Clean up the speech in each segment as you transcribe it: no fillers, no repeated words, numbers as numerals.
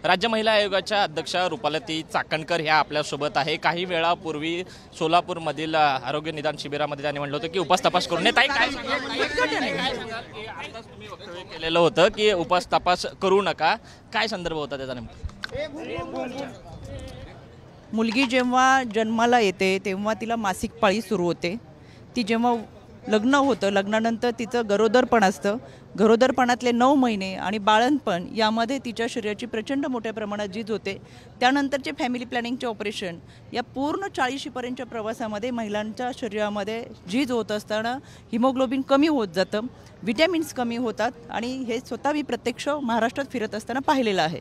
राज्य महिला आयोगाच्या अध्यक्षा रुपालती चाकणकर ह्या आपल्यासोबत आहे। काही वेळापूर्वी सोलापूरमधील आरोग्य निदान शिबिरामध्ये त्यांनी म्हटलं होतं की उपास तपास करू नये। ताई काय सांगाल की आताच तुम्ही वक्तव्य केलेलं होतं की उपास तपास करू नका, काय संदर्भ होता त्याचा नेमका? मुलगी जेव्हा जन्माला येते तेव्हा तिला मासिक पाळी सुरू होते। ती जेव्हा लग्न होतं, लग्नानंतर तिचं गरोदरपण असतं, गरोदरपणातले 9 महिने आणि बाळंतपण यामध्ये तिच्या शरीराची प्रचंड मोठ्या प्रमाणात झीज होते। त्यानंतरचे फॅमिली प्लॅनिंगचे ऑपरेशन या पूर्ण 40पर्यंतच्या प्रवासामध्ये महिलांच्या शरीरामध्ये झीज होत असताना हिमोग्लोबिन कमी होत जातं, विटॅमिन्स कमी होतात आणि हे स्वतः मी प्रत्यक्ष महाराष्ट्रात फिरत असताना पाहिलेलं आहे।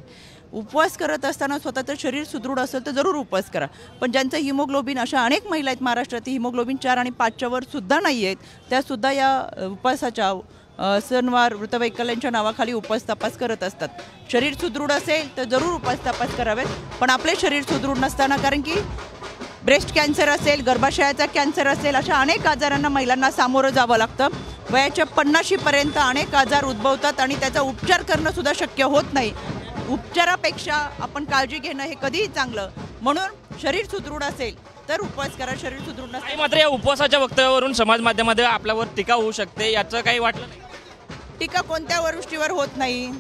उपवास करत असताना स्वतःचं शरीर सुदृढ असेल तर जरूर उपवास करा, पण ज्यांचं हिमोग्लोबिन अशा अनेक महिला आहेत महाराष्ट्रात हिमोग्लोबिन 4 आणि 5च्या वर सुद्धा नाही आहेत, त्यासुद्धा या उपवासाच्या सणवार वृतवैकल्यांच्या नावाखाली उपवास तपास करत असतात। शरीर सुदृढ असेल तर जरूर उपवास तपास करावेत, पण आपले शरीर सुदृढ नसताना, कारण की ब्रेस्ट कॅन्सर असेल, गर्भाशयाचा कॅन्सर असेल, अशा अनेक आजारांना महिलांना सामोरं जावं लागतं। वयाच्या 50पर्यंत अनेक आजार उद्भवतात आणि त्याचा उपचार करणं सुद्धा शक्य होत नाही। उपचारापेक्षा आपण काळजी घेणं हे कधीही चांगलं, म्हणून शरीर सुदृढ असेल तर उपवास करा, शरीर सुदृढ नसेल मात्र या उपवासाच्या वक्तव्यावरून समाज माध्यमामध्ये आपल्यावर टीका होऊ शकते, याचं काही वाटलं नाही? टीका कोणत्या गोष्टीवर होत नाही,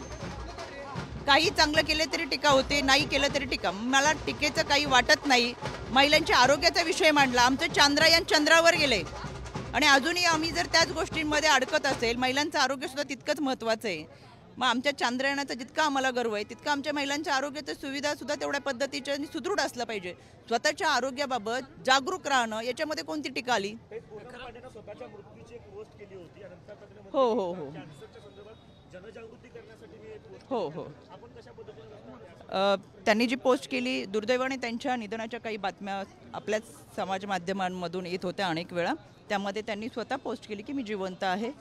काही चांगलं केले तरी टीका होते, नाही केलं तरी टीका। मला टीकेचं काही वाटत नाही। महिलांच्या आरोग्याचा विषय मांडला, आमचं चांद्रयान चंद्रावर गेले आणि अजूनही आम्ही जर त्याच गोष्टींमध्ये अडकत असेल, महिलांचं आरोग्य सुद्धा तितकंच महत्त्वाचं आहे। मग आमच्या चांद्रयानाचा जितका आम्हाला गर्व आहे तितका आमच्या महिलांच्या आरोग्याच्या सुविधा सुद्धा तेवढ्या पद्धतीच्या आणि सुदृढ असलं पाहिजे। स्वतःच्या आरोग्याबाबत जागरूक राहणं याच्यामध्ये कोणती टीका आली? हो हो हो हो हो त्यांनी जी पोस्ट केली, दुर्दैवाने त्यांच्या निधनाच्या काही बातम्या आपल्याच समाज माध्यमांमधून येत होत्या अनेक वेळा। त्यामध्ये त्यांनी स्वतः पोस्ट केली की मी जिवंत आहे।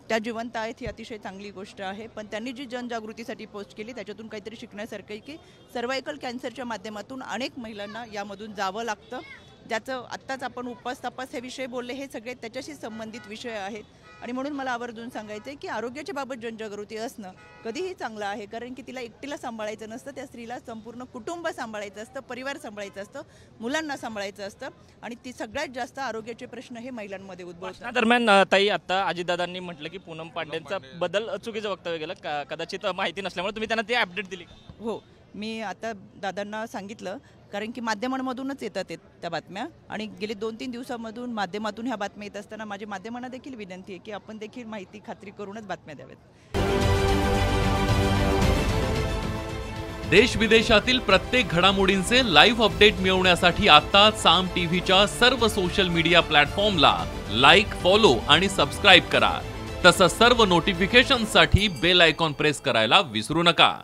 त्या जिवंत आहेत ही अतिशय चांगली गोष्ट आहे, पण त्यांनी जी जनजागृतीसाठी पोस्ट केली त्याच्यातून काहीतरी शिकण्यासारखं आहे की सर्वायकल कॅन्सरच्या माध्यमातून अनेक महिलांना यामधून जावं लागतं। ज्याचं आत्ताच आपण उपवास तपास हे विषय बोलले, हे सगळे त्याच्याशी संबंधित विषय आहेत आणि म्हणून मला आवर्जून सांगायचं आहे की आरोग्याच्या बाबत जनजागृती असणं कधीही चांगलं आहे, कारण की तिला एकटीला सांभाळायचं नसतं, त्या स्त्रीला संपूर्ण कुटुंब सांभाळायचं असतं, परिवार सांभाळायचं असतं, मुलांना सांभाळायचं असतं आणि ती सगळ्यात जास्त आरोग्याचे प्रश्न हे महिलांमध्ये उद्भवतात। दरम्यान ताई, आता अजितदादांनी म्हटलं की पूनम पांडेंचा बदल चुकीचं वक्तव्य केलं, कदाचित माहिती नसल्यामुळे तुम्ही त्यांना ती अपडेट दिली? हो, मी आता दादांना सांगितलं, कारण की माध्यमांमधूनच येतात त्या बातम्या आणि गेली 2-3 दिवसामधून माध्यमातून ह्या बातम्या येत असताना माझी माध्यमांना देखील विनंती आहे की आपण देखील माहिती खात्री करूनच बातम्या द्याव्यात। देश विदेशातील प्रत्येक घडामोडींचे लाईव्ह अपडेट मिळवण्यासाठी आता साम टीव्हीच्या सर्व सोशल मीडिया प्लॅटफॉर्मला लाईक, फॉलो आणि सबस्क्राईब करा। तसंच सर्व नोटिफिकेशनसाठी बेल आयकॉन प्रेस करायला विसरू नका।